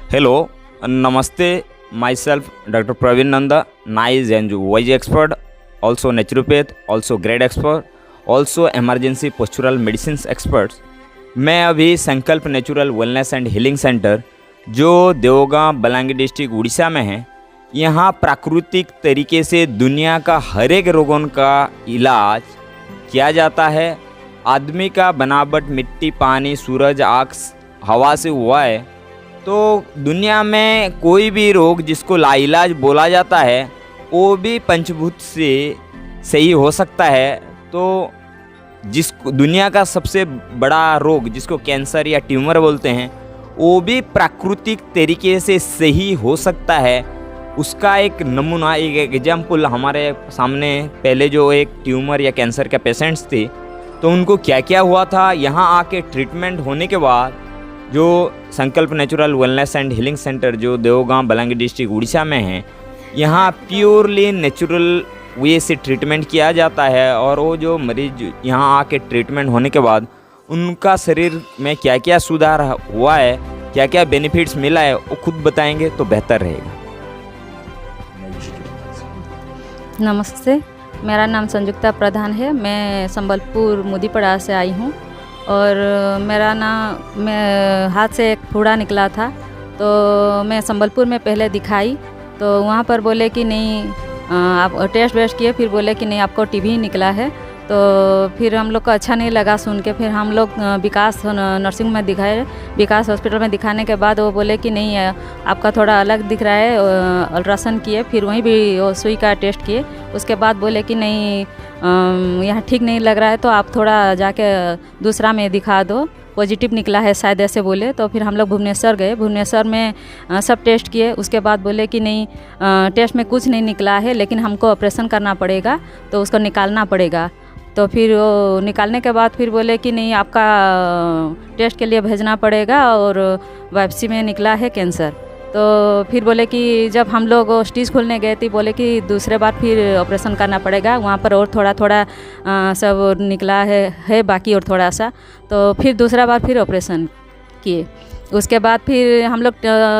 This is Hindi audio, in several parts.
Hello, Namaste. Myself, Dr. Praveen Nanda, NICE and YG expert, also naturopath, also grade expert, also emergency postural medicines experts. मैं अभी संकल्प Natural Wellness and Healing centre जो देवगांव बलांगीर डिस्ट्रिक्ट उड़ीसा में है, यहाँ प्राकृतिक तरीके से दुनिया का हर एक रोगों का इलाज किया जाता है। आदमी का बनावट मिट्टी, पानी, सूरज, आग, हवा से हुआ है, तो दुनिया में कोई भी रोग जिसको लाइलाज बोला जाता है वो भी पंचभूत से सही हो सकता है। तो जिसको दुनिया का सबसे बड़ा रोग जिसको कैंसर या ट्यूमर बोलते हैं वो भी प्राकृतिक तरीके से सही हो सकता है। उसका एक नमूना, एक एग्जाम्पल हमारे सामने पहले जो एक ट्यूमर या कैंसर के पेशेंट्स थे तो उनको क्या क्या हुआ था, यहाँ आके ट्रीटमेंट होने के बाद जो संकल्प Natural Wellness and Healing centre जो देवगांव बलांगीर डिस्ट्रिक्ट उड़ीसा में है, यहाँ प्योरली नेचुरल वे से ट्रीटमेंट किया जाता है। और वो जो मरीज यहाँ आके ट्रीटमेंट होने के बाद उनका शरीर में क्या क्या सुधार हुआ है, क्या क्या बेनिफिट्स मिला है, वो खुद बताएंगे तो बेहतर रहेगा। नमस्ते, मेरा नाम संजुक्ता प्रधान है। मैं संबलपुर मुदीपड़ा से आई हूँ और मैं हाथ से एक फोड़ा निकला था, तो मैं संबलपुर में पहले दिखाई तो वहाँ पर बोले कि नहीं, आप टेस्ट वेस्ट किए, फिर बोले कि नहीं आपको टीबी निकला है। तो फिर हम लोग को अच्छा नहीं लगा सुन के, फिर हम लोग विकास नर्सिंग में दिखाए, विकास हॉस्पिटल में दिखाने के बाद वो बोले कि नहीं आपका थोड़ा अलग दिख रहा है, अल्ट्रासाउंड किए, फिर वहीं भी सुई का टेस्ट किए। उसके बाद बोले कि नहीं यहाँ ठीक नहीं लग रहा है तो आप थोड़ा जाके दूसरा में दिखा दो, पॉजिटिव निकला है शायद, ऐसे बोले। तो फिर हम लोग भुवनेश्वर गए, भुवनेश्वर में सब टेस्ट किए। उसके बाद बोले कि नहीं टेस्ट में कुछ नहीं निकला है, लेकिन हमको ऑपरेशन करना पड़ेगा, तो उसको निकालना पड़ेगा। तो फिर वो निकालने के बाद फिर बोले कि नहीं आपका टेस्ट के लिए भेजना पड़ेगा और वापसी में निकला है कैंसर। तो फिर बोले कि जब हम लोग स्टिच खोलने गए थे बोले कि दूसरे बार फिर ऑपरेशन करना पड़ेगा, वहाँ पर और थोड़ा थोड़ा सब निकला है बाकी और थोड़ा सा। तो फिर दूसरा बार फिर ऑपरेशन किए। उसके बाद फिर हम लोग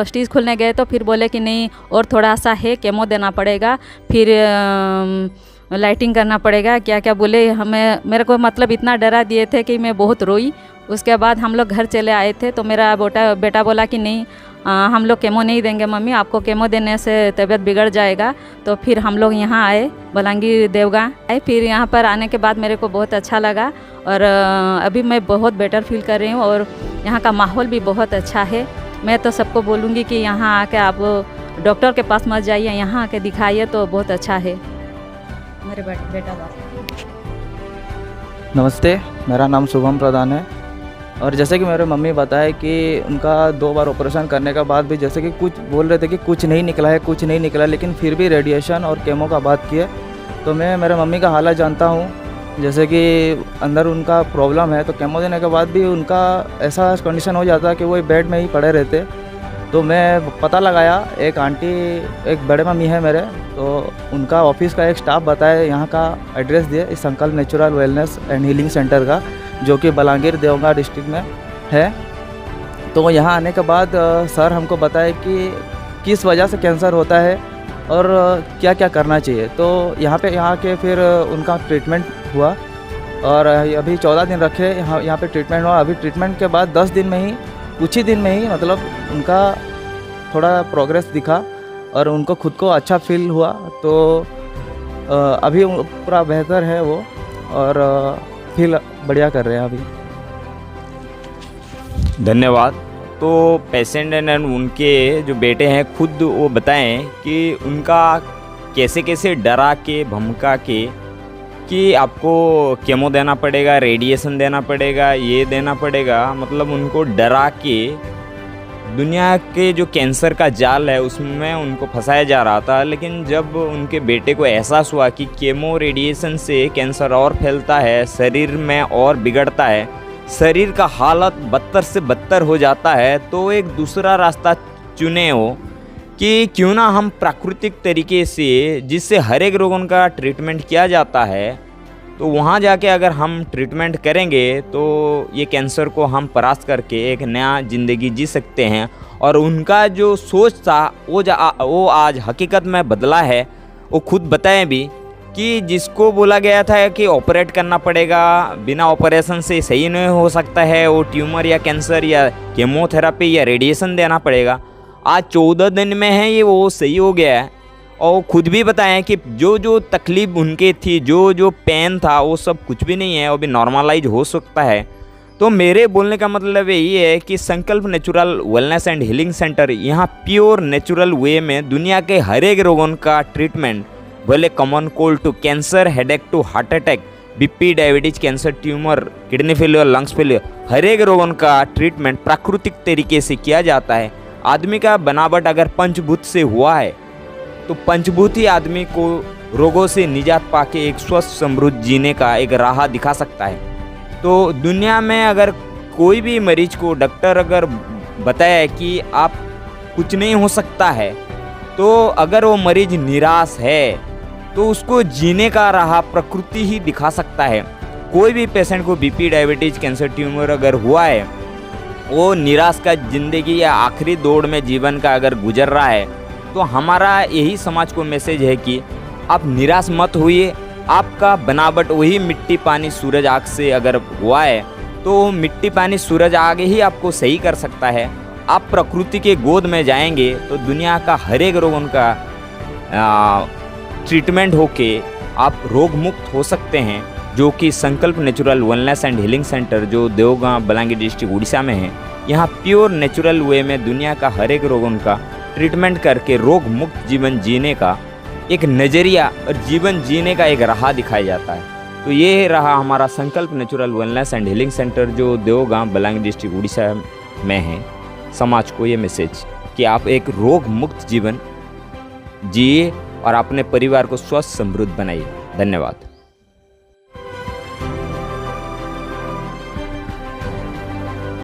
स्टिच खोलने गए तो फिर बोले कि नहीं और थोड़ा सा है, केमो देना पड़ेगा, फिर लाइटिंग करना पड़ेगा, क्या क्या बोले। मेरे को मतलब इतना डरा दिए थे कि मैं बहुत रोई। उसके बाद हम लोग घर चले आए थे तो मेरा बेटा बोला कि नहीं हम लोग केमो नहीं देंगे मम्मी, आपको केमो देने से तबीयत बिगड़ जाएगा। तो फिर हम लोग यहाँ आए, बलांगीर देवगांव आए। फिर यहाँ पर आने के बाद मेरे को बहुत अच्छा लगा और अभी मैं बहुत बेटर फील कर रही हूँ और यहाँ का माहौल भी बहुत अच्छा है। मैं तो सबको बोलूँगी कि यहाँ आके आप डॉक्टर के पास मत जाइए, यहाँ आके दिखाइए तो बहुत अच्छा है। मेरे बेटा नमस्ते, मेरा नाम शुभम प्रधान है। और जैसे कि मेरे मम्मी बताए कि उनका 2 बार ऑपरेशन करने के बाद भी जैसे कि कुछ बोल रहे थे कि कुछ नहीं निकला है, कुछ नहीं निकला, लेकिन फिर भी रेडिएशन और केमो का बात किए। तो मैं मेरे मम्मी का हालत जानता हूँ, जैसे कि अंदर उनका प्रॉब्लम है, तो केमो देने के बाद भी उनका ऐसा कंडीशन हो जाता है कि वो बेड में ही पड़े रहते। तो मैं पता लगाया, एक आंटी, एक बड़े मम्मी है मेरे, तो उनका ऑफिस का एक स्टाफ बताया, यहाँ का एड्रेस दिए इस संकल्प Natural Wellness and Healing centre का, जो कि बलांगीर देवगांव डिस्ट्रिक्ट में है। तो यहाँ आने के बाद सर हमको बताए कि किस वजह से कैंसर होता है और क्या क्या करना चाहिए। तो यहाँ के फिर उनका ट्रीटमेंट हुआ और अभी 14 दिन रखे यहाँ पे ट्रीटमेंट हुआ। अभी ट्रीटमेंट के बाद 10 दिन में ही, कुछ ही दिन में ही मतलब उनका थोड़ा प्रोग्रेस दिखा और उनको खुद को अच्छा फील हुआ। तो अभी पूरा बेहतर है वो और फील बढ़िया कर रहे हैं अभी। धन्यवाद। तो पेशेंट एंड उनके जो बेटे हैं खुद वो बताएं कि उनका कैसे कैसे डरा के धमका के कि आपको केमो देना पड़ेगा, रेडिएशन देना पड़ेगा, ये देना पड़ेगा, मतलब उनको डरा के दुनिया के जो कैंसर का जाल है उसमें उनको फंसाया जा रहा था। लेकिन जब उनके बेटे को एहसास हुआ कि केमो रेडिएशन से कैंसर और फैलता है, शरीर में और बिगड़ता है, शरीर का हालत बदतर से बदतर हो जाता है, तो एक दूसरा रास्ता चुने हो कि क्यों ना हम प्राकृतिक तरीके से, जिससे हर एक रोगों का ट्रीटमेंट किया जाता है, तो वहाँ जाके अगर हम ट्रीटमेंट करेंगे तो ये कैंसर को हम परास्त करके एक नया ज़िंदगी जी सकते हैं। और उनका जो सोच था वो आज हकीकत में बदला है। वो खुद बताएं भी कि जिसको बोला गया था कि ऑपरेट करना पड़ेगा, बिना ऑपरेशन से सही नहीं हो सकता है, वो ट्यूमर या कैंसर या केमोथेरापी या रेडिएशन देना पड़ेगा, आज 14 दिन में है ये वो सही हो गया है। और खुद भी बताएं कि जो तकलीफ उनके थी, जो पेन था, वो सब कुछ भी नहीं है, वो भी नॉर्मलाइज हो सकता है। तो मेरे बोलने का मतलब यही है कि Sankalp Natural Wellness and Healing Centre यहाँ प्योर नेचुरल वे में दुनिया के हर एक रोगों का ट्रीटमेंट, भले common cold to cancer, headache to heart attack, BP, diabetes, cancer, tumour, kidney failure, lungs failure, हर एक रोगों का ट्रीटमेंट प्राकृतिक तरीके से किया जाता है। आदमी का बनावट अगर पंचभूत से हुआ है तो पंचभूत ही आदमी को रोगों से निजात पाके एक स्वस्थ समृद्ध जीने का एक राह दिखा सकता है। तो दुनिया में अगर कोई भी मरीज को डॉक्टर अगर बताया कि आप कुछ नहीं हो सकता है, तो अगर वो मरीज निराश है तो उसको जीने का राह प्रकृति ही दिखा सकता है। कोई भी पेशेंट को बीपी, डायबिटीज, कैंसर, ट्यूमर अगर हुआ है, वो निराश का ज़िंदगी या आखिरी दौड़ में जीवन का अगर गुजर रहा है, तो हमारा यही समाज को मैसेज है कि आप निराश मत होइए। आपका बनावट वही मिट्टी, पानी, सूरज, आग से अगर हुआ है तो मिट्टी, पानी, सूरज, आग ही आपको सही कर सकता है। आप प्रकृति के गोद में जाएंगे तो दुनिया का हर एक रोग उनका ट्रीटमेंट होके आप रोग मुक्त हो सकते हैं, जो कि Sankalp Natural Wellness and Healing centre जो देवगांव, बलांगीर डिस्ट्रिक्ट, उड़ीसा में है। यहाँ प्योर नेचुरल वे में दुनिया का हर एक रोग उनका ट्रीटमेंट करके रोग मुक्त जीवन जीने का एक नज़रिया और जीवन जीने का एक राह दिखाया जाता है। तो ये रहा हमारा संकल्प Natural Wellness and Healing centre जो देवगांव, बलांगीर डिस्ट्रिक्ट, उड़ीसा में है। समाज को ये मैसेज कि आप एक रोग मुक्त जीवन जिए और अपने परिवार को स्वस्थ समृद्ध बनाइए। धन्यवाद।